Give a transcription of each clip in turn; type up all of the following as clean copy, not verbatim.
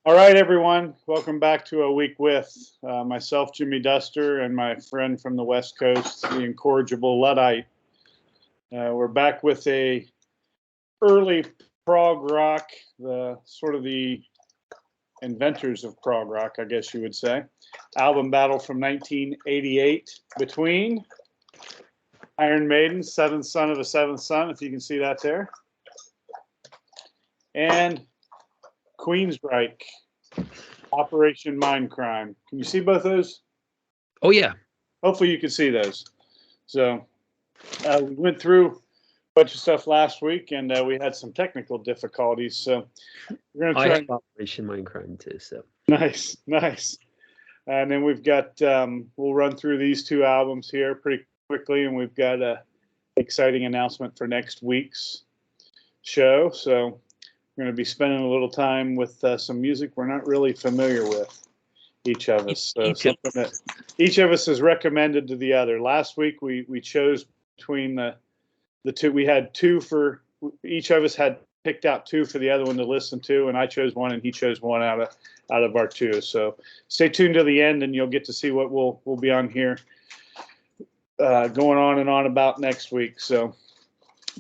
All right, everyone. Welcome back to A Week With myself, Jimmy Duster, and my friend from the West Coast, the Incorrigible Luddite. We're back with a early prog rock, the sort of the inventors of prog rock, I guess you would say. Album battle from 1988 between Iron Maidens, Seventh Son of a Seventh Son, if you can see that there, and Queensryche, Operation Mindcrime. Can you see both those? Oh, yeah. Hopefully you can see those. So we went through a bunch of stuff last week, and we had some technical difficulties. So we're going to try. I have Operation Mindcrime too. So nice. And then we've got, we'll run through these two albums here pretty quickly, and we've got an exciting announcement for next week's show. So we're going to be spending a little time with some music we're not really familiar with, each of us. So something that each of us has recommended to the other. Last week we chose between the two. We had two for each of us had picked out two for the other one to listen to, and I chose one and he chose one out of our two. So stay tuned to the end, and you'll get to see what we'll be on here going on and on about next week. So.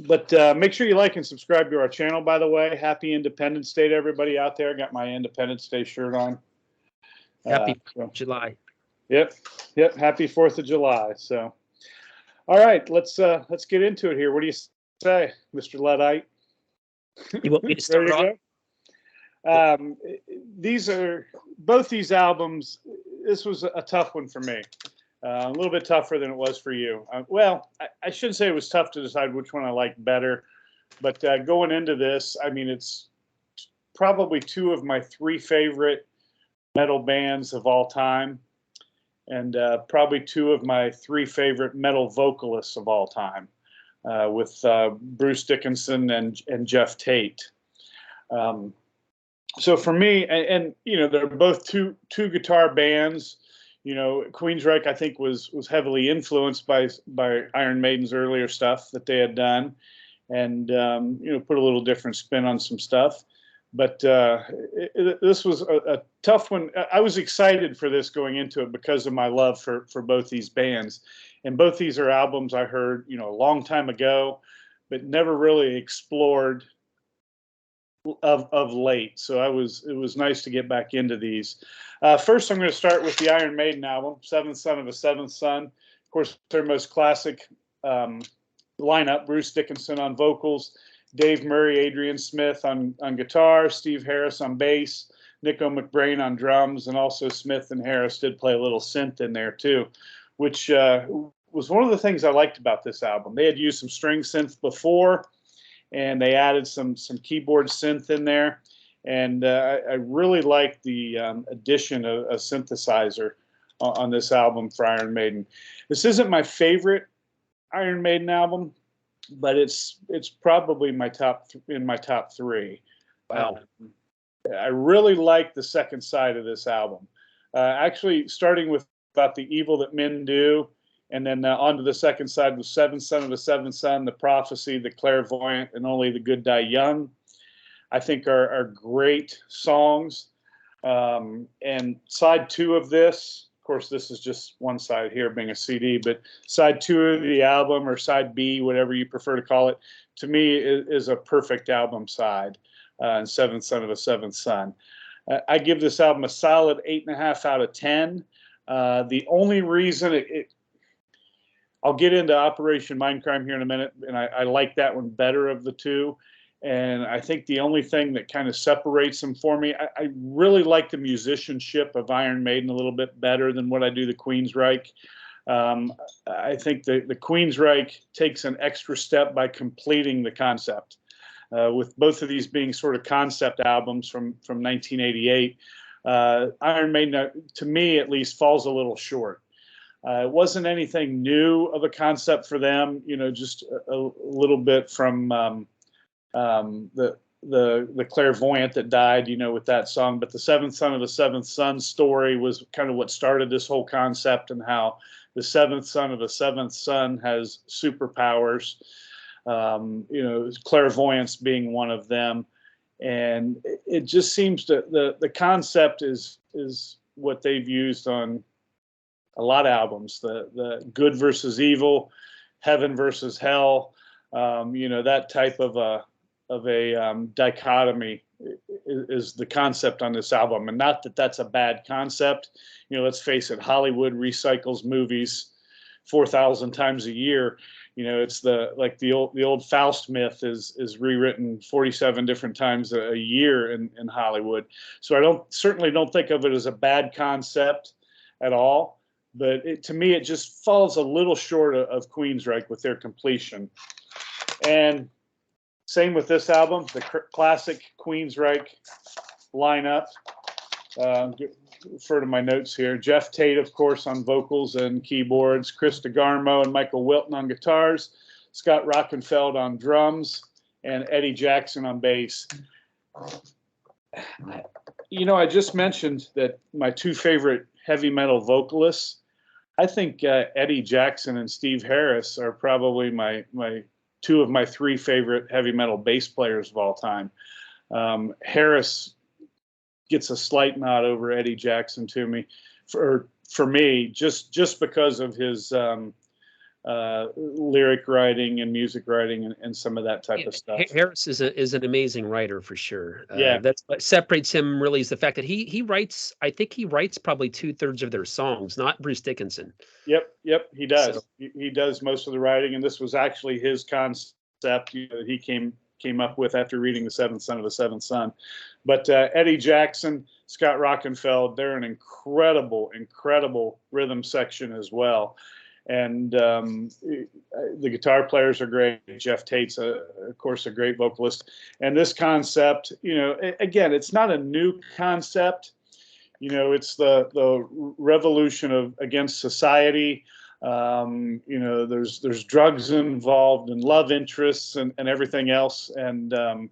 But make sure you like and subscribe to our channel, by the way. Happy Independence Day to everybody out there. Got my Independence Day shirt on. Happy July. Yep. Happy 4th of July. So, all right, let's get into it here. What do you say, Mr. Luddite? You want me to start off? Both these albums. This was a tough one for me. A little bit tougher than it was for you. Well, I shouldn't say it was tough to decide which one I liked better, but going into this, I mean, it's probably two of my three favorite metal bands of all time, and probably two of my three favorite metal vocalists of all time, with Bruce Dickinson and Jeff Tate. So for me, and you know, they're both two guitar bands. You know, Queensryche, I think, was heavily influenced by Iron Maiden's earlier stuff that they had done, and you know, put a little different spin on some stuff. But this was a tough one. I was excited for this going into it because of my love for both these bands, and both these are albums I heard, you know, a long time ago, but never really explored of late. So it was nice to get back into these. First, I'm going to start with the Iron Maiden album, Seventh Son of a Seventh Son. Of course, their most classic lineup: Bruce Dickinson on vocals, Dave Murray, Adrian Smith on guitar, Steve Harris on bass, Nico McBrain on drums, and also Smith and Harris did play a little synth in there too, which was one of the things I liked about this album. They had used some string synth before, and they added some keyboard synth in there. And I really like the addition of a synthesizer on this album for Iron Maiden. This isn't my favorite Iron Maiden album, but it's probably in my top three. Wow. I really like the second side of this album. Actually, starting with About the Evil That Men Do, and then onto the second side with Seventh Son of a Seventh Son, The Prophecy, The Clairvoyant, and Only the Good Die Young, I think are great songs. And side two of this, of course, this is just one side here being a CD, but side two of the album, or side B, whatever you prefer to call it, to me is a perfect album side, and Seventh Son of a Seventh Son. I give this album a solid 8.5 out of 10. The only reason I'll get into Operation Mindcrime here in a minute, and I like that one better of the two. And I think the only thing that kind of separates them for me, I really like the musicianship of Iron Maiden a little bit better than what I do the Queensryche. I think the Queensryche takes an extra step by completing the concept. With both of these being sort of concept albums from 1988, Iron Maiden, to me at least, falls a little short. It wasn't anything new of a concept for them, you know, just a little bit from the Clairvoyant that died, you know, with that song. But the Seventh Son of the Seventh Son story was kind of what started this whole concept, and how the seventh son of a seventh son has superpowers, you know, clairvoyance being one of them. and it just seems to the concept is what they've used on a lot of albums, the good versus evil, heaven versus hell, that type of a dichotomy is the concept on this album. And not that that's a bad concept. Let's face it, Hollywood recycles movies 4,000 times a year. It's the old Faust myth is rewritten 47 different times a year in Hollywood. So I certainly don't think of it as a bad concept at all. But to me, it just falls a little short of Queensryche with their completion. And same with this album, the classic Queensryche lineup. Refer to my notes here. Jeff Tate, of course, on vocals and keyboards. Chris DeGarmo and Michael Wilton on guitars. Scott Rockenfeld on drums. And Eddie Jackson on bass. I just mentioned that my two favorite heavy metal vocalists, I think Eddie Jackson and Steve Harris are probably my two of my three favorite heavy metal bass players of all time. Harris gets a slight nod over Eddie Jackson to me, for me, just because of his lyric writing and music writing and some of that type of stuff. Harris is an amazing writer for sure. Yeah, that's what separates him really, is the fact that he writes. I think he writes probably 2/3 of their songs, not Bruce Dickinson. Yep, he does. So, he does most of the writing, and this was actually his concept that he came up with after reading The Seventh Son of the Seventh Son. But Eddie Jackson, Scott Rockenfeld, they're an incredible rhythm section as well. And the guitar players are great. Jeff Tate's, of course, a great vocalist. And this concept, again, it's not a new concept. It's the revolution against society. There's drugs involved and love interests and everything else, and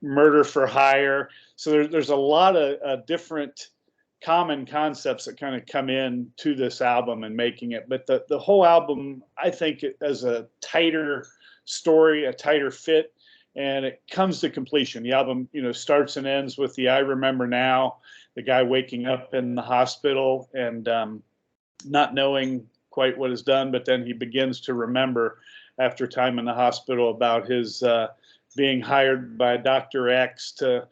murder for hire. So there's a lot of different common concepts that kind of come in to this album and making it. But the whole album, I think, as a tighter story, a tighter fit, and it comes to completion. The album, starts and ends with the I Remember Now, the guy waking up in the hospital and not knowing quite what is done, but then he begins to remember after time in the hospital about his being hired by Dr. X to,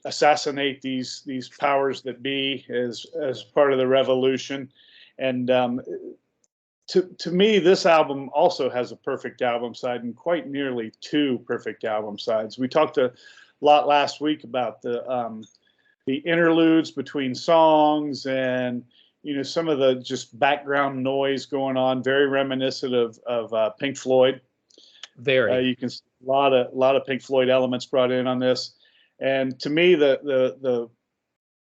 assassinate these powers that be as part of the revolution. And to me, this album also has a perfect album side and quite nearly two perfect album sides. We talked a lot last week about the interludes between songs and some of the just background noise going on, very reminiscent of Pink Floyd. Very. You can see a lot of Pink Floyd elements brought in on this. And to me, the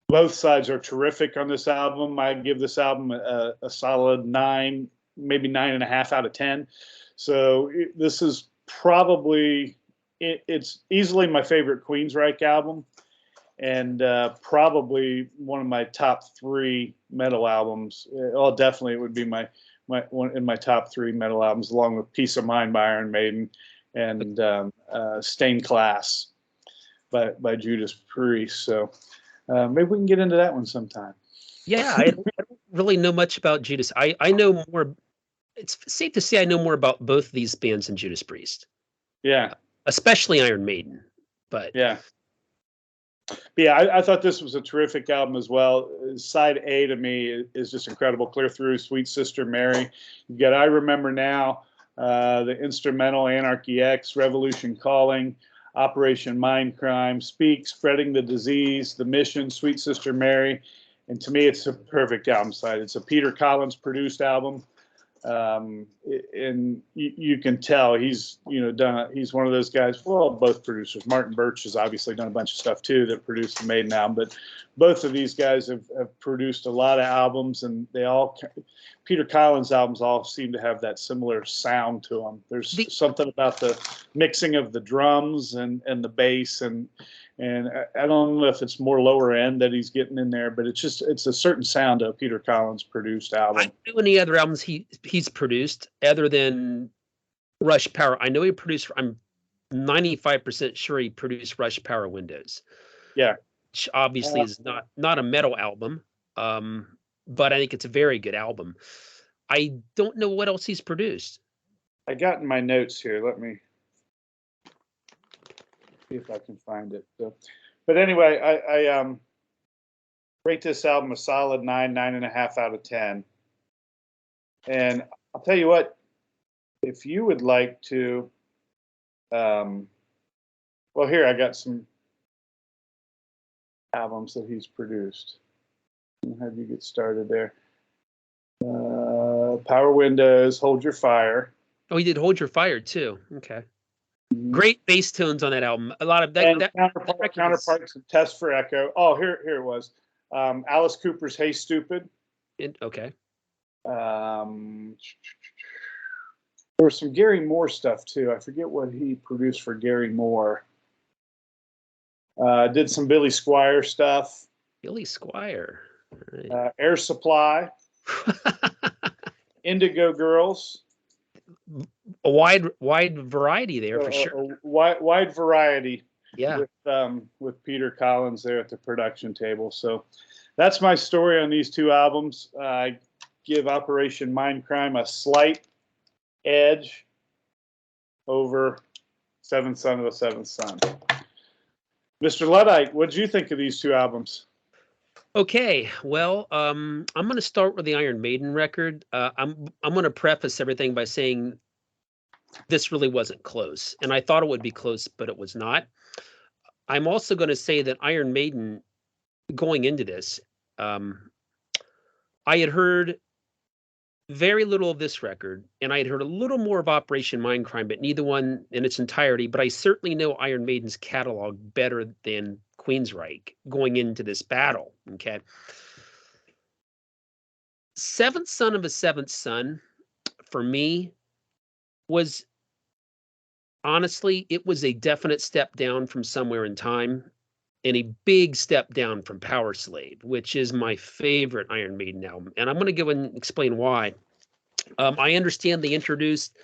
both sides are terrific on this album. I give this album a solid 9, maybe 9.5 out of 10. So this is probably it's easily my favorite Queensryche album, and probably one of my top 3 metal albums. Oh, definitely, it would be my one in my top 3 metal albums, along with Peace of Mind by Iron Maiden and Stained Class by Judas Priest. So maybe we can get into that one sometime. Yeah, I don't really know much about Judas. I know more. It's safe to say I know more about both these bands than Judas Priest. Yeah, especially Iron Maiden. But yeah, I thought this was a terrific album as well. Side A to me is just incredible. Clear Through, Sweet Sister Mary. You got I Remember Now, the instrumental Anarchy X, Revolution Calling, Operation Mindcrime, Speak, Spreading the Disease, The Mission, Sweet Sister Mary. And to me, it's a perfect album side. It's a Peter Collins produced album. And you can tell he's he's one of those guys. Well, both producers. Martin Birch has obviously done a bunch of stuff too that produced the Maiden album, but both of these guys have produced a lot of albums, and Peter Collins albums all seem to have that similar sound to them. There's something about the mixing of the drums and the bass, and I don't know if it's more lower end that he's getting in there, but it's a certain sound of Peter Collins produced album. I don't know any other albums he's produced other than Rush Power. I know he produced. I'm 95% sure he produced Rush Power Windows. Yeah. Which obviously is not a metal album, but I think it's a very good album. I don't know what else he's produced. I got in my notes here. Let me see if I can find it. So, but anyway, I rate this album a solid 9.5 out of 10. And I'll tell you what, if you would like to, well, here I got some albums that he's produced. I'll have you get started there. Power Windows, Hold Your Fire. Oh, he did Hold Your Fire too. Okay. Great bass tones on that album. A lot of that. Counterparts and Test for Echo. Oh, here it was. Alice Cooper's Hey Stupid. Okay. There was some Gary Moore stuff too. I forget what he produced for Gary Moore. Did some Billy Squier stuff. Billy Squier. Right. Air Supply. Indigo Girls. A wide variety there for sure. A wide variety. Yeah. With Peter Collins there at the production table. So that's my story on these two albums. I give Operation Mindcrime a slight edge over Seventh Son of the Seventh Son. Mr. Luddite, what did you think of these two albums? Okay, well, I'm going to start with the Iron Maiden record. I'm going to preface everything by saying this really wasn't close, and I thought it would be close, but it was not. I'm also going to say that Iron Maiden, going into this, I had heard very little of this record, and I had heard a little more of Operation Mindcrime, but neither one in its entirety. But I certainly know Iron Maiden's catalog better than Queensryche going into this battle. Okay. Seventh Son of a Seventh Son, for me, was honestly, it was a definite step down from Somewhere in Time and a big step down from Power Slave, which is my favorite Iron Maiden album. And I'm going to go and explain why. I understand they introduced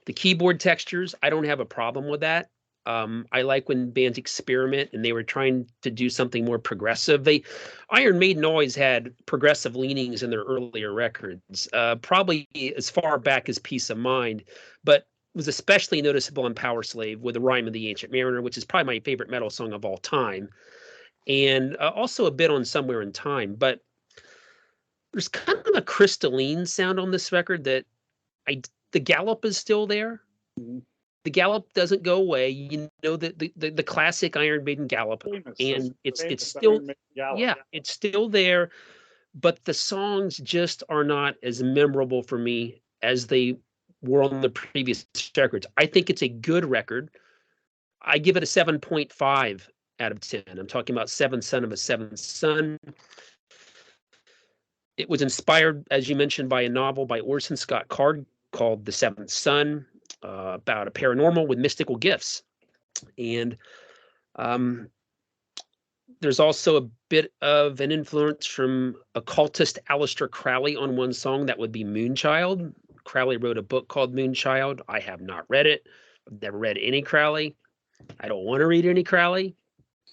the keyboard textures. I don't have a problem with that. I like when bands experiment, and they were trying to do something more progressive. Iron Maiden always had progressive leanings in their earlier records, probably as far back as Peace of Mind, but was especially noticeable in Power Slave with the Rime of the Ancient Mariner, which is probably my favorite metal song of all time, and also a bit on Somewhere in Time. But there's kind of a crystalline sound on this record that the gallop is still there. Mm-hmm. The gallop doesn't go away. You know, the classic Iron Maiden gallop, and it's still, yeah, it's still there, but the songs just are not as memorable for me as they were on the previous records. I think it's a good record. I give it a 7.5 out of 10. I'm talking about Seventh Son of a Seventh Son. It was inspired, as you mentioned, by a novel by Orson Scott Card called The Seventh Son, about a paranormal with mystical gifts. And there's also a bit of an influence from occultist Aleister Crowley on one song. That would be Moonchild. Crowley wrote a book called Moonchild. I have not read it. I've never read any Crowley. I don't want to read any Crowley.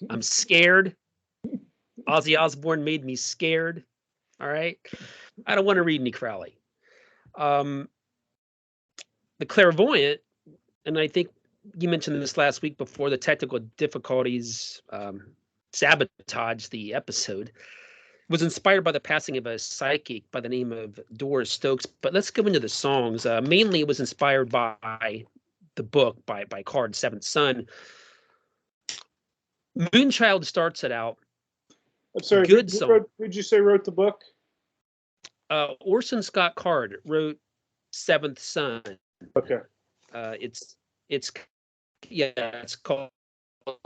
I'm scared. Ozzy Osbourne made me scared. All right. I don't want to read any Crowley. The Clairvoyant, and I think you mentioned this last week before the technical difficulties sabotaged the episode, was inspired by the passing of a psychic by the name of Doris Stokes. But let's go into the songs. Mainly it was inspired by the book by Card, Seventh Son. Moonchild starts it out. I'm sorry, good song. Who'd you say wrote the book? Orson Scott Card wrote Seventh Son. Okay. It's called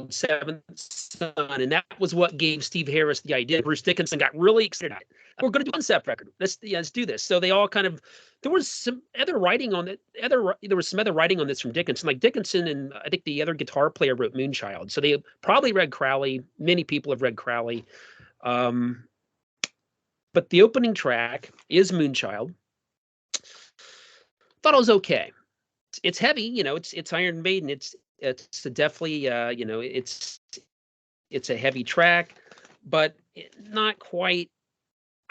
Seventh Son, and that was what gave Steve Harris the idea. Bruce Dickinson got really excited about it. We're going to do a concept record. Let's do this. So they all kind of, there was some other writing on it. There was some other writing on this from Dickinson. Like Dickinson and I think the other guitar player wrote Moonchild. So they probably read Crowley. Many people have read Crowley. But the opening track is Moonchild. Thought it was okay. It's heavy, you know. It's Iron Maiden. It's definitely, you know, it's a heavy track, but not quite.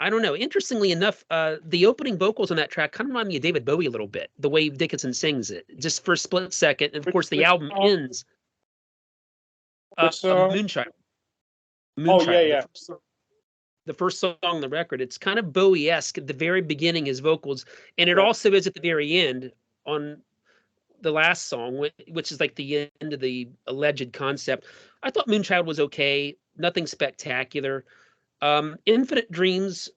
I don't know. Interestingly enough, the opening vocals on that track kind of remind me of David Bowie a little bit, the way Dickinson sings it, just for a split second. And of course, the album ends. Which song? Moonchild. Oh yeah, Moonchild. yeah. The first song on the record. It's kind of Bowie-esque at the very beginning, his vocals, and it Yeah. also is at the very end on the last song, which is like the end of the alleged concept. I thought Moonchild was okay, nothing spectacular. Infinite Dreams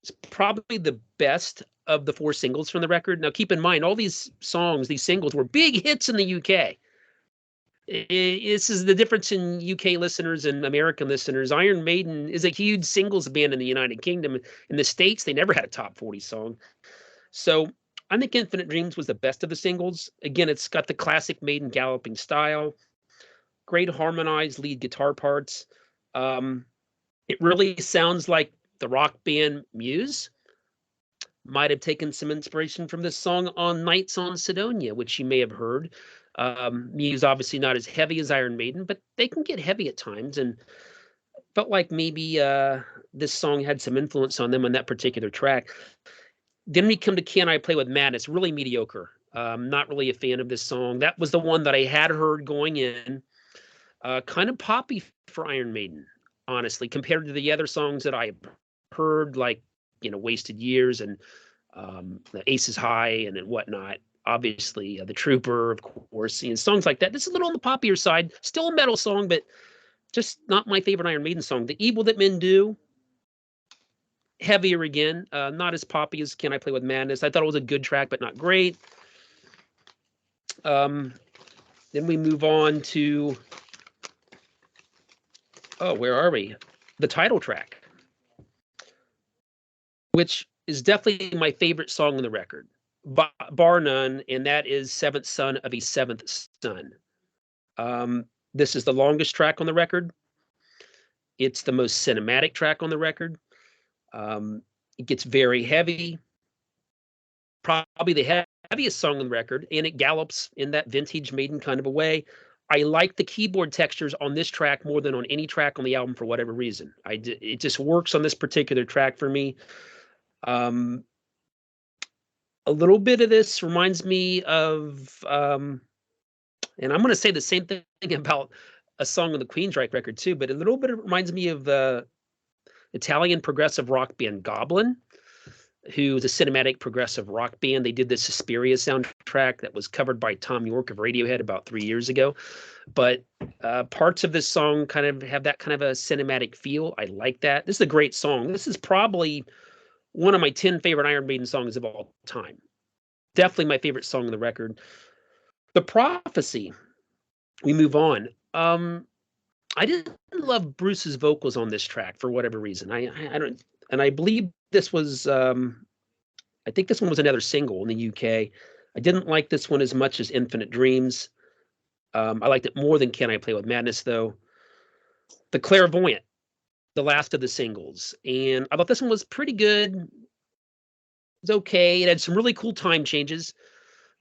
is probably the best of the 4 singles from the record. Now, keep in mind, all these songs, these singles, were big hits in the UK. This is the difference in UK listeners and American listeners. Iron Maiden is a huge singles band in the United Kingdom. In the States, they never had a top 40 song. So I think Infinite Dreams was the best of the singles. Again, it's got the classic Maiden galloping style, great harmonized lead guitar parts. It really sounds like the rock band Muse. Might have taken some inspiration from this song on Nights on Sidonia, which you may have heard. Muse obviously not as heavy as Iron Maiden, but they can get heavy at times, and felt like maybe this song had some influence on them on that particular track. Then we come to Can I Play with Madness? Really mediocre. Not really a fan of this song. That was the one that I had heard going in. Kind of poppy for Iron Maiden, honestly, compared to the other songs that I heard, like, you know, Wasted Years and the Aces High and whatnot. Obviously, The Trooper, of course, and songs like that. This is a little on the poppier side. Still a metal song, but just not my favorite Iron Maiden song. The Evil That Men Do, heavier again. Not as poppy as Can I Play with Madness. I thought it was a good track, but not great. Then we move on to, where are we? The title track, which is definitely my favorite song on the record, bar none, and that is Seventh Son of a Seventh Son. This is the longest track on the record. It's the most cinematic track on the record. It gets very heavy, probably the heaviest song on the record, and it gallops in that vintage Maiden kind of a way. I like the keyboard textures on this track more than on any track on the album for whatever reason. It just works on this particular track for me. A little bit of this reminds me of, and I'm going to say the same thing about a song on the Queensryche record too, but a little bit reminds me of the Italian progressive rock band Goblin, who's a cinematic progressive rock band. They did the Suspiria soundtrack that was covered by Tom York of Radiohead about 3 years ago. But parts of this song kind of have that kind of a cinematic feel. I like that. This is a great song. This is probably one of my 10 favorite Iron Maiden songs of all time. Definitely my favorite song on the record. The Prophecy. We move on. I didn't love Bruce's vocals on this track for whatever reason. I don't, and I believe this was, I think this one was another single in the UK. I didn't like this one as much as Infinite Dreams. I liked it more than Can I Play with Madness, though. The Clairvoyant, the last of the singles, and I thought this one was pretty good. It was okay. It had some really cool time changes.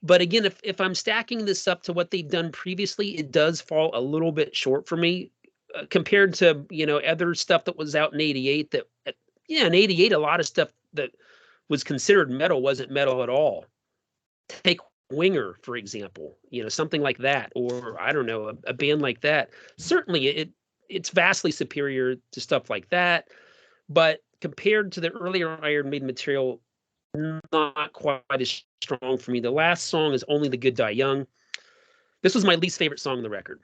But again, if I'm stacking this up to what they've done previously, it does fall a little bit short for me compared to, you know, other stuff that was out in '88. That, in '88, a lot of stuff that was considered metal wasn't metal at all. Take Winger, for example, you know, something like that, or I don't know, a band like that. Certainly, it's vastly superior to stuff like that. But compared to the earlier Iron Maiden material, not quite as strong for me. The last song is Only the Good Die Young. This was my least favorite song on the record.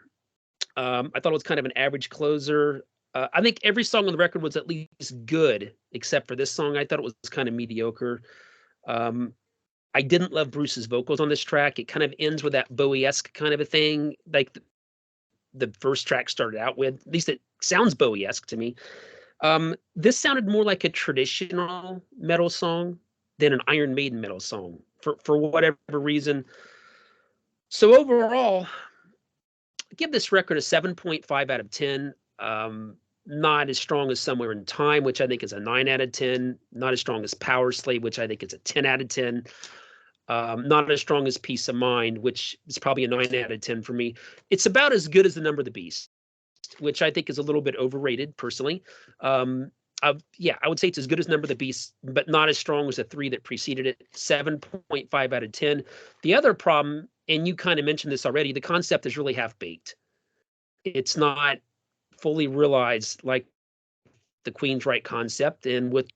I thought it was kind of an average closer. I think every song on the record was at least good, except for this song. I thought it was kind of mediocre. I didn't love Bruce's vocals on this track. It kind of ends with that Bowie-esque kind of a thing, like the first track started out with. At least it sounds Bowie-esque to me. This sounded more like a traditional metal song than an Iron Maiden metal song for whatever reason. So overall, I give this record a 7.5 out of 10. Not as strong as Somewhere in Time, which I think is a 9 out of 10. Not as strong as Power Slave, which I think is a 10 out of 10. Not as strong as Peace of Mind, which is probably a 9 out of 10 for me. It's about as good as The Number of the Beast, which I think is a little bit overrated personally. Yeah, I would say it's as good as Number of the Beast, but not as strong as the 3 that preceded it. 7.5 out of 10. The other problem, and you kind of mentioned this already, the concept is really half-baked. It's not fully realized like the Queensryche concept. And with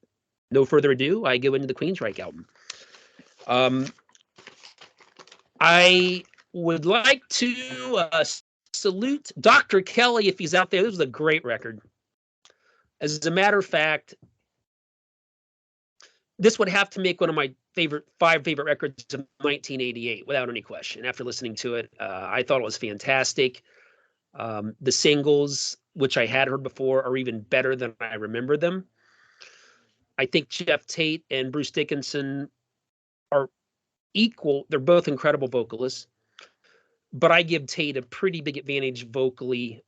no further ado, I go into the Queensryche album. I would like to salute Dr. Kelly if he's out there. This was a great record. As a matter of fact, this would have to make one of my five favorite records of 1988, without any question. After listening to it, I thought it was fantastic. The singles, which I had heard before, are even better than I remember them. I think Jeff Tate and Bruce Dickinson are equal. They're both incredible vocalists, but I give Tate a pretty big advantage vocally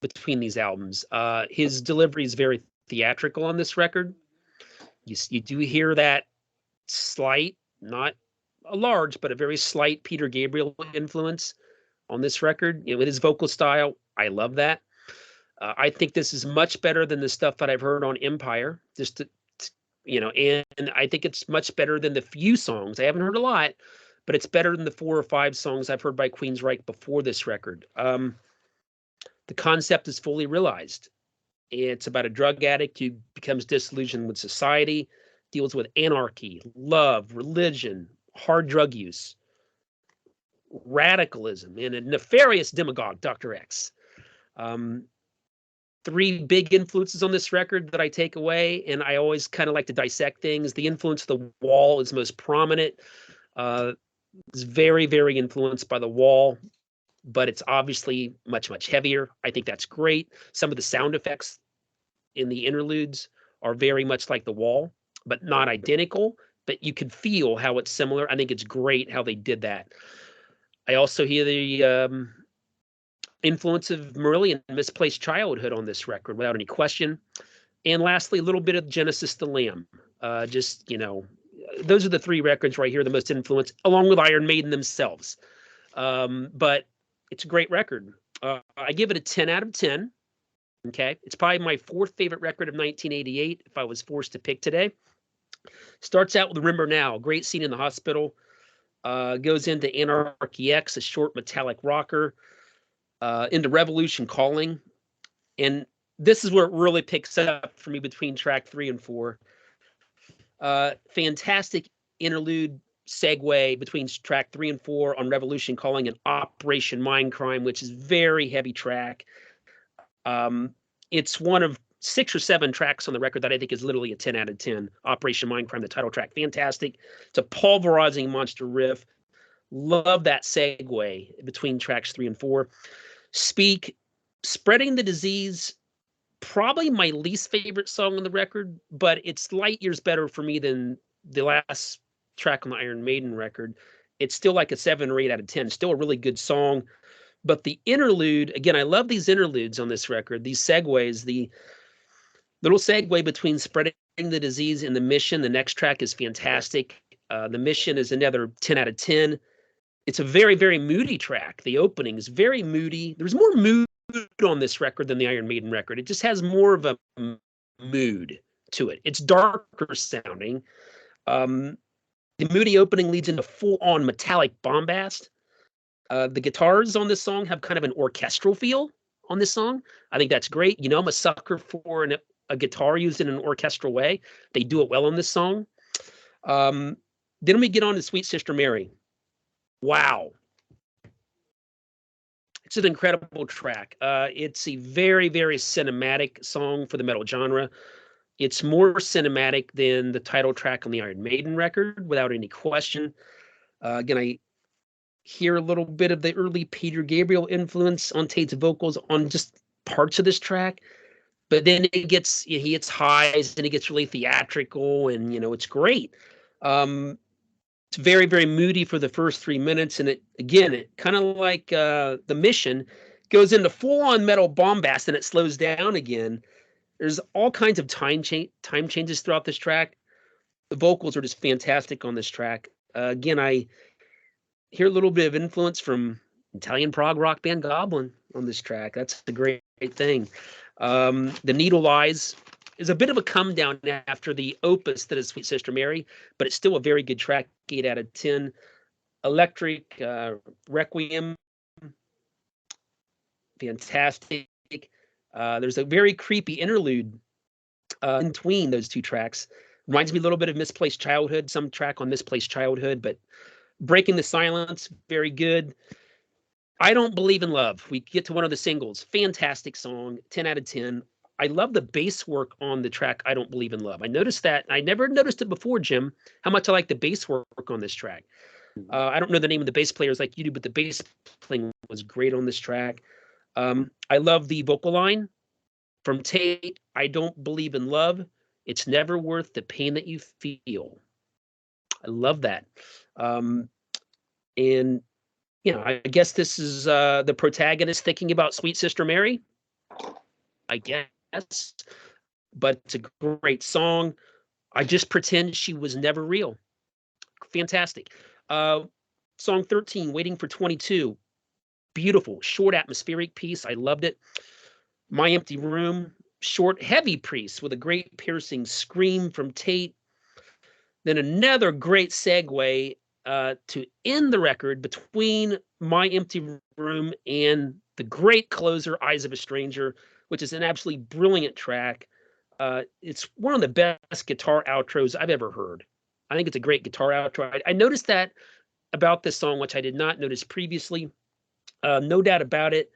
between these albums. His delivery is very theatrical on this record. You do hear that slight, not a large, but a very slight Peter Gabriel influence on this record. With his vocal style, I love that. I think this is much better than the stuff that I've heard on Empire. And I think it's much better than the few songs. I haven't heard a lot, but it's better than the 4 or 5 songs I've heard by Queensryche before this record. The concept is fully realized. It's about a drug addict who becomes disillusioned with society, deals with anarchy, love, religion, hard drug use, radicalism, and a nefarious demagogue, Dr. X. 3 big influences on this record that I take away, and I always kind of like to dissect things. The influence of The Wall is most prominent. It's very, very influenced by The Wall, but it's obviously much, much heavier. I think that's great. Some of the sound effects in the interludes are very much like The Wall, but not identical, but you can feel how it's similar. I think it's great how they did that. I also hear the influence of Marillion and Misplaced Childhood on this record, without any question. And lastly, a little bit of Genesis the Lamb. Those are the 3 records right here, the most influence, along with Iron Maiden themselves. But it's a great record. I give it a 10 out of 10. Okay. It's probably my 4th favorite record of 1988, if I was forced to pick today. Starts out with Remember Now, great scene in the hospital. Goes into Anarchy X, a short metallic rocker. Into Revolution Calling. And this is where it really picks up for me between track 3 and 4. Fantastic interlude segue between track 3 and 4 on Revolution Calling and Operation Mindcrime, which is very heavy track. It's one of 6 or 7 tracks on the record that I think is literally a 10 out of 10. Operation Mindcrime, the title track, fantastic. It's a pulverizing monster riff. Love that segue between tracks 3 and 4. Speak, Spreading the Disease, probably my least favorite song on the record, but it's light years better for me than the last track on the Iron Maiden record. It's still like a 7 or 8 out of 10. Still a really good song. But the interlude, again, I love these interludes on this record, these segues, the little segue between Spreading the Disease and The Mission. The next track is fantastic. The Mission is another 10 out of 10. It's a very, very moody track. The opening is very moody. There's more mood on this record than the Iron Maiden record. It just has more of a mood to it. It's darker sounding. The moody opening leads into full-on metallic bombast. The guitars on this song have kind of an orchestral feel on this song. I think that's great. I'm a sucker for a guitar used in an orchestral way. They do it well on this song. Then we get on to Sweet Sister Mary. Wow. It's an incredible track. It's a very, very cinematic song for the metal genre. It's more cinematic than the title track on the Iron Maiden record, without any question. Again, I hear a little bit of the early Peter Gabriel influence on Tate's vocals on just parts of this track, but then he gets highs and it gets really theatrical, and it's great. It's very, very moody for the first 3 minutes, and it kind of like The Mission goes into full-on metal bombast, and it slows down again. There's all kinds of time changes throughout this track. The vocals are just fantastic on this track. Again, I hear a little bit of influence from Italian prog rock band Goblin on this track. That's a great thing. The Needle Lies is a bit of a come down after the opus that is Sweet Sister Mary, but it's still a very good track, 8 out of 10. Electric Requiem, fantastic. There's a very creepy interlude in between those two tracks. Reminds me a little bit of Misplaced Childhood, some track on Misplaced Childhood, but Breaking the Silence, very good. I Don't Believe in Love. We get to one of the singles. Fantastic song, 10 out of 10. I love the bass work on the track I Don't Believe in Love. I noticed that. I never noticed it before, Jim, how much I like the bass work on this track. I don't know the name of the bass players like you do, but the bass playing was great on this track. I love the vocal line from Tate, I Don't Believe in Love. It's never worth the pain that you feel. I love that. And, you know, I guess this is the protagonist thinking about Sweet Sister Mary, I guess. But it's a great song. I just pretend she was never real. Fantastic. Song 13, Waiting for 22. Beautiful, short, atmospheric piece. I loved it. My Empty Room, short, heavy piece with a great piercing scream from Tate. Then another great segue to end the record between My Empty Room and the great closer, Eyes of a Stranger, which is an absolutely brilliant track. It's one of the best guitar outros I've ever heard. I think it's a great guitar outro. I noticed that about this song, which I did not notice previously. No doubt about it.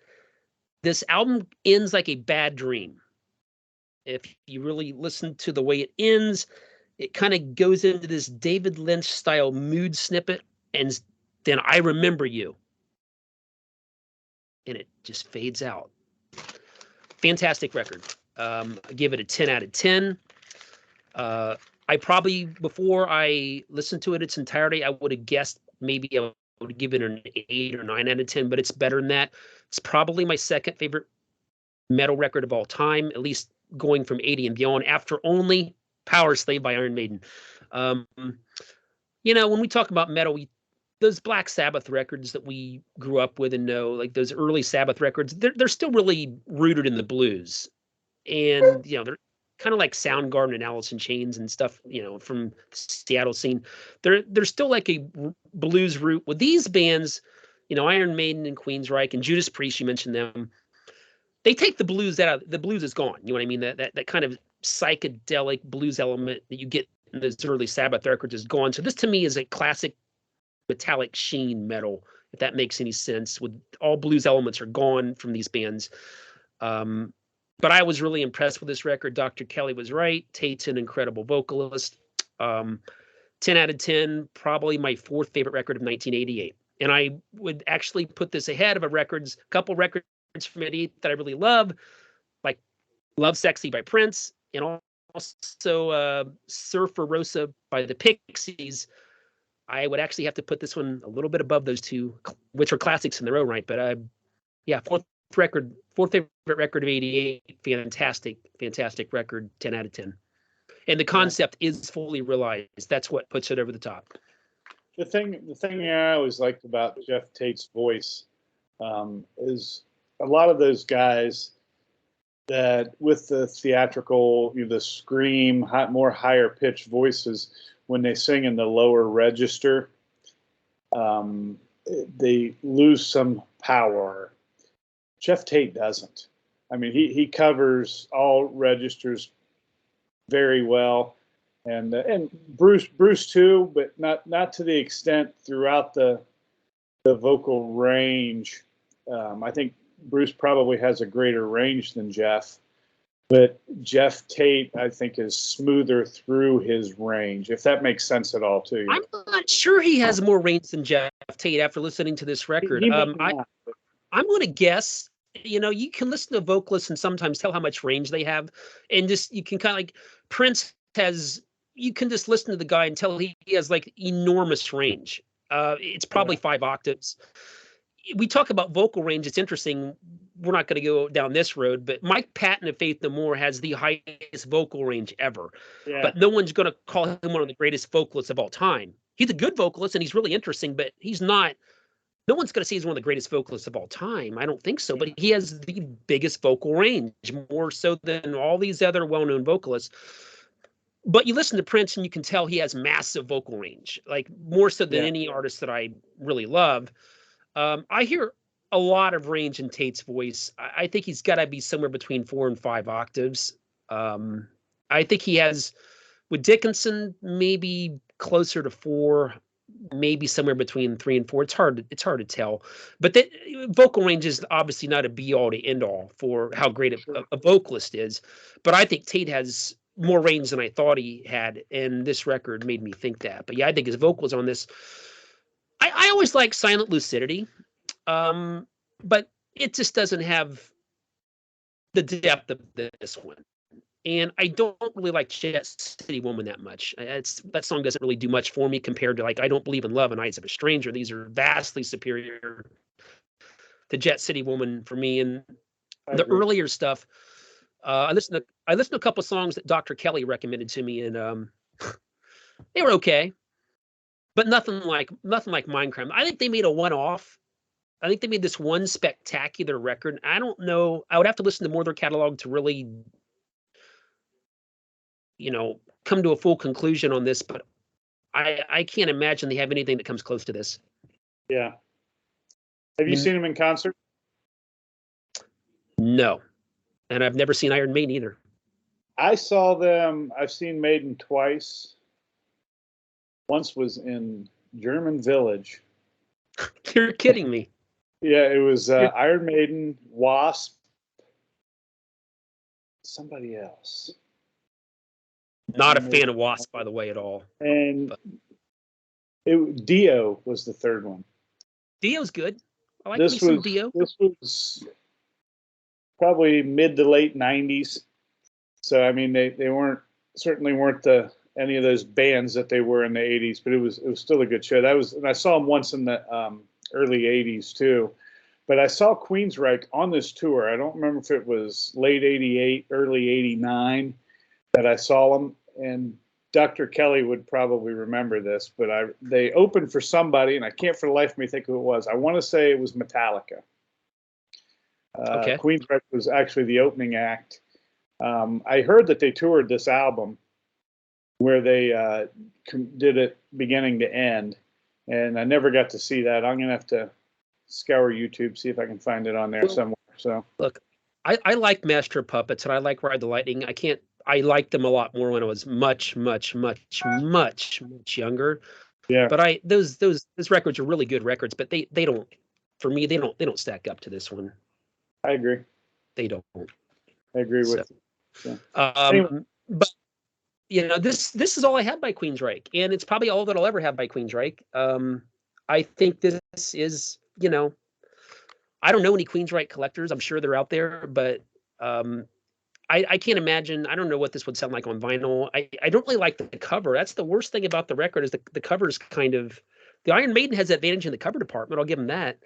This album ends like a bad dream. If you really listen to the way it ends, it kind of goes into this David Lynch style mood snippet, and then I Remember You. And it just fades out. Fantastic record. I give it a 10 out of 10. I probably, before I listened to it its entirety, I would have guessed maybe I would give it an 8 or 9 out of 10, but it's better than that. It's probably my second favorite metal record of all time, at least going from 80 and beyond, after only Power Slave by Iron Maiden. You know, when we talk about metal, those Black Sabbath records that we grew up with and know, like those early Sabbath records, they're still really rooted in the blues. And, you know, they're kind of like Soundgarden and Alice in Chains and stuff, you know, from the Seattle scene. They're still like a blues root. With these bands, you know, Iron Maiden and Queensryche and Judas Priest, you mentioned them, they take the blues out. The blues is gone. You know what I mean? That kind of psychedelic blues element that you get in those early Sabbath records is gone. So this to me is a classic metallic sheen metal, if that makes any sense. With all blues elements are gone from these bands. But I was really impressed with this record. Dr. Kelly was right. Tate's an incredible vocalist. 10 out of 10, probably my fourth favorite record of 1988. And I would actually put this ahead of a couple records from 88 that I really love, like Love Sexy by Prince, and also Surfer Rosa by the Pixies. I would actually have to put this one a little bit above those two, which are classics in their own right. But yeah, fourth favorite record of 88. Fantastic record, 10 out of 10. And the concept is fully realized. That's what puts it over the top. The thing I always liked about Jeff Tate's voice is a lot of those guys that with the theatrical, you know, the scream, more higher pitched voices, when they sing in the lower register, they lose some power. Jeff Tate doesn't. I mean, he covers all registers very well, and Bruce too, but not to the extent throughout the vocal range. I think Bruce probably has a greater range than Jeff, but Jeff Tate, I think, is smoother through his range, if that makes sense at all to you. I'm not sure he has more range than Jeff Tate after listening to this record. I'm going to guess, you know, you can listen to vocalists and sometimes tell how much range they have. And just, you can kind of like Prince has, you can just listen to the guy and tell he has like enormous range. It's probably 5 octaves. We talk about vocal range. It's interesting. We're not going to go down this road, but Mike Patton of Faith No More has the highest vocal range ever. Yeah. But no one's going to call him one of the greatest vocalists of all time. he's a good vocalist and he's really interesting, but he's not. No one's going to say he's one of the greatest vocalists of all time. I don't think so, but he has the biggest vocal range, more so than all these other well-known vocalists. But you listen to Prince and you can tell he has massive vocal range, like more so than any artist that I really love. I hear a lot of range in Tate's voice. I think he's got to be somewhere between 4 and 5 octaves. I think he has, with Dickinson, maybe closer to 4, maybe somewhere between 3 and 4. It's hard to tell. But the vocal range is obviously not a be-all to end-all for how great a vocalist is. But I think Tate has more range than I thought he had, and this record made me think that. But yeah, I think his vocals on this, I always like Silent Lucidity, but it just doesn't have the depth of this one. And I don't really like Jet City Woman that much. That song doesn't really do much for me compared to, like, I Don't Believe in Love and Eyes of a Stranger. These are vastly superior to Jet City Woman for me. And the earlier stuff, I listened to a couple songs that Dr. Kelly recommended to me, and they were okay, but nothing like Mindcrime. I think they made a one-off. I think they made this one spectacular record. I don't know. I would have to listen to more of their catalog to really, come to a full conclusion on this, but I can't imagine they have anything that comes close to this. Yeah. Have you seen them in concert? No. And I've never seen Iron Maiden either. I saw them. I've seen Maiden twice. Once was in German Village. You're kidding me. Yeah, it was Iron Maiden, Wasp, somebody else. Not a fan of Wasp, by the way, at all. And Dio was the third one. Dio's good. I like me some Dio. This was probably mid to late 90s. So, I mean, they certainly weren't any of those bands that they were in the 80s, but it was still a good show. And I saw them once in the early 80s too. But I saw Queensryche on this tour. I don't remember if it was late 88, early 89 that I saw them. And Dr. Kelly would probably remember this, but they opened for somebody, and I can't for the life of me think who it was. I want to say it was Metallica. Okay. Queensryche was actually the opening act. I heard that they toured this album where they did it beginning to end, and I never got to see that. I'm going to have to scour YouTube, see if I can find it on there somewhere. So look, I like Master Puppets, and I like Ride the Lightning. I liked them a lot more when I was much, much, much, much, much younger. Yeah. But those records are really good records, but they don't, for me, they don't stack up to this one. I agree. They don't. I agree with you. So. But this is all I have by Queensryche, and it's probably all that I'll ever have by Queensryche. I think this is, I don't know any Queensryche collectors. I'm sure they're out there, but I can't imagine. I don't know what this would sound like on vinyl. I don't really like the cover. That's the worst thing about the record, is the cover is kind of, the Iron Maiden has advantage in the cover department. I'll give them that.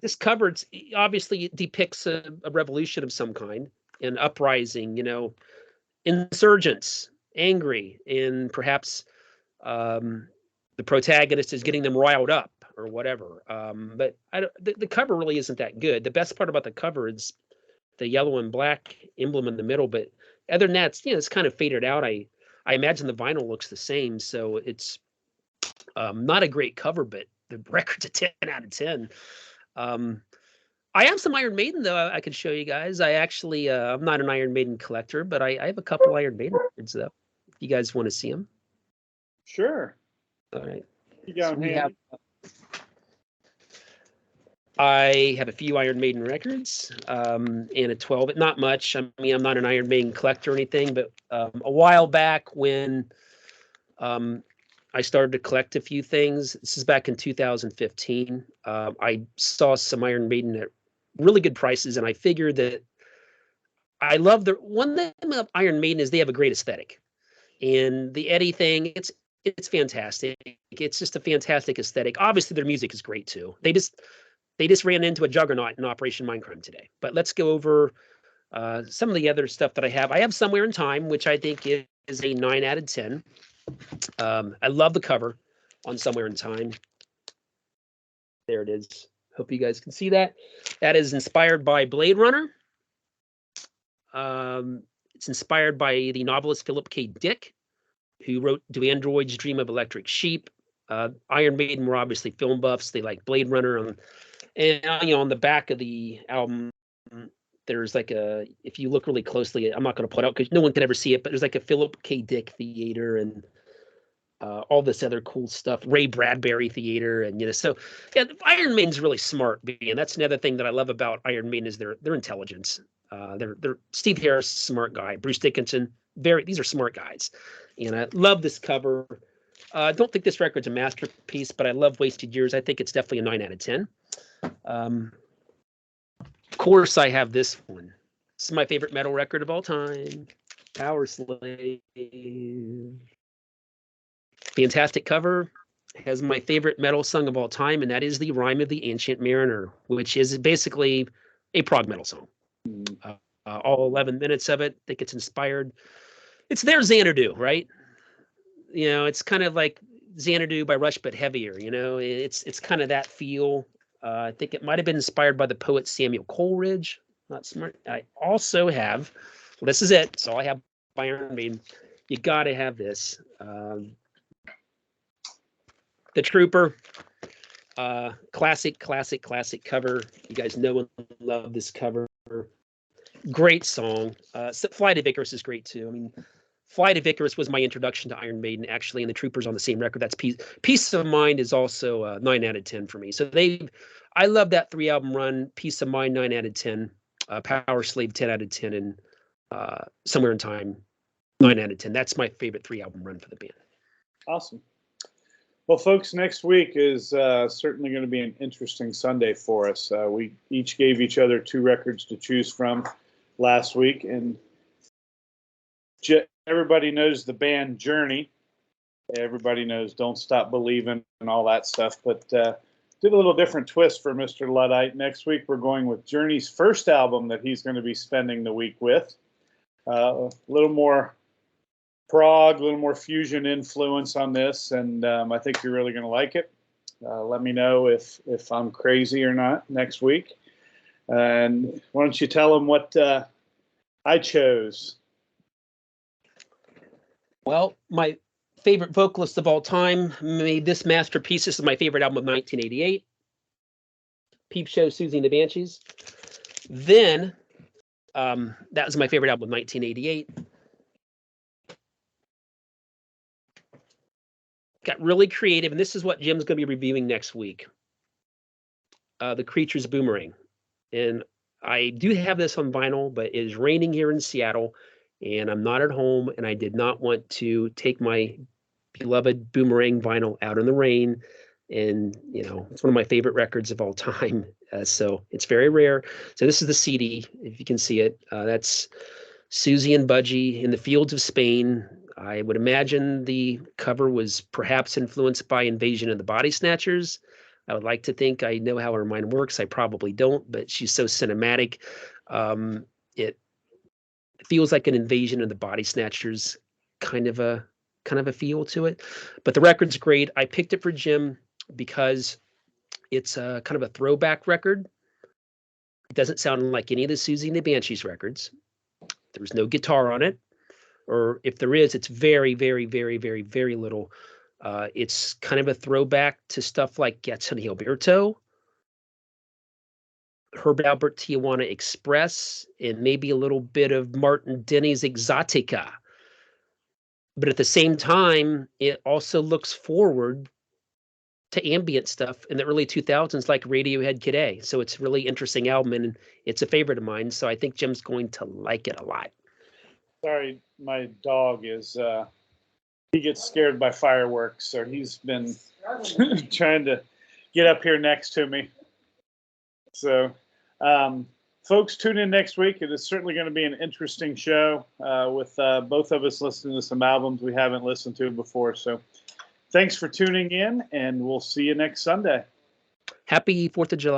This cover obviously depicts a revolution of some kind, an uprising, insurgents, angry, and perhaps the protagonist is getting them riled up or whatever. But the cover really isn't that good. The best part about the cover is the yellow and black emblem in the middle, but other than that, it's kind of faded out. I imagine the vinyl looks the same, so it's not a great cover, but the record's a 10 out of 10. I have some Iron Maiden, though, I could show you guys. I actually, I'm not an Iron Maiden collector, but I have a couple Iron Maiden records, though. If you guys want to see them. Sure. All right. I have a few Iron Maiden records, and a 12. Not much. I mean, I'm not an Iron Maiden collector or anything, but a while back when I started to collect a few things. This is back in 2015. I saw some Iron Maiden at really good prices, and I figured that I love one thing about Iron Maiden is they have a great aesthetic, and the Eddie thing, it's fantastic. It's just a fantastic aesthetic. Obviously, their music is great too. They just ran into a juggernaut in Operation Mindcrime today. But let's go over some of the other stuff that I have. I have Somewhere in Time, which I think is a 9 out of 10. I love the cover on Somewhere in Time. There it is. Hope you guys can see that. That is inspired by Blade Runner. It's inspired by the novelist Philip K. Dick, who wrote Do Androids Dream of Electric Sheep? Iron Maiden were obviously film buffs. They like Blade Runner. And on the back of the album, there's like if you look really closely, I'm not going to put out because no one can ever see it, but there's like a Philip K. Dick theater and all this other cool stuff, Ray Bradbury theater. And, so yeah, Iron Maiden's really smart. And that's another thing that I love about Iron Maiden is their intelligence. They're Steve Harris, smart guy. Bruce Dickinson, these are smart guys. And I love this cover. I don't think this record's a masterpiece, but I love Wasted Years. I think it's definitely a 9 out of 10. Of course, I have this one. This is my favorite metal record of all time. Power Slave. Fantastic cover. Has my favorite metal song of all time, and that is the Rime of the Ancient Mariner, which is basically a prog metal song. All 11 minutes of it. I think it's inspired. It's their Xanadu, right? It's kind of like Xanadu by Rush, but heavier. It's kind of that feel. I think it might have been inspired by the poet Samuel Coleridge. Not smart. I also have, this is it. So I have Iron Maiden. You got to have this. The Trooper. Classic cover. You guys know and love this cover. Great song. Flight of Icarus is great too. I mean, Flight of Icarus was my introduction to Iron Maiden, actually, and the Troopers on the same record. That's Peace of Mind is also 9 out of 10 for me. So I love that 3-album run. Peace of Mind, 9 out of 10. Power Slave, 10 out of 10. And Somewhere in Time, 9 out of 10. That's my favorite 3-album run for the band. Awesome. Well, folks, next week is certainly going to be an interesting Sunday for us. We each gave each other 2 records to choose from last week, and everybody knows the band Journey. Everybody knows Don't Stop Believing and all that stuff, but did a little different twist for Mr. Luddite. Next week, we're going with Journey's first album that he's going to be spending the week with. A little more prog, a little more fusion influence on this, and I think you're really going to like it. Let me know if I'm crazy or not next week. And why don't you tell them what I chose? Well, my favorite vocalist of all time made this masterpiece. This is my favorite album of 1988. Peep Show, Susie and the Banshees. Then, that was my favorite album of 1988. Got really creative, and this is what Jim's going to be reviewing next week. The Creatures Boomerang. And I do have this on vinyl, but it is raining here in Seattle, and I'm not at home, and I did not want to take my beloved Boomerang vinyl out in the rain. And, it's one of my favorite records of all time. So it's very rare. So this is the CD, if you can see it. That's Susie and Budgie in the Fields of Spain. I would imagine the cover was perhaps influenced by Invasion of the Body Snatchers. I would like to think I know how her mind works. I probably don't, but she's so cinematic. It feels like an Invasion of the Body Snatchers kind of a feel to it. But the record's great. I picked it for Jim because it's a kind of a throwback record. It doesn't sound like any of the Susie and the Banshees records. There's no guitar on it. Or if there is, it's very, very, very, very, very little. It's kind of a throwback to stuff like Gazzone Alberto, Herbert Albert Tijuana Express, and maybe a little bit of Martin Denny's Exotica. But at the same time, it also looks forward to ambient stuff in the early 2000s like Radiohead Kid A. So it's a really interesting album, and it's a favorite of mine. So I think Jim's going to like it a lot. Sorry, my dog is, he gets scared by fireworks, so he's been trying to get up here next to me. So, folks, tune in next week. It is certainly going to be an interesting show with both of us listening to some albums we haven't listened to before. So thanks for tuning in, and we'll see you next Sunday. Happy 4th of July.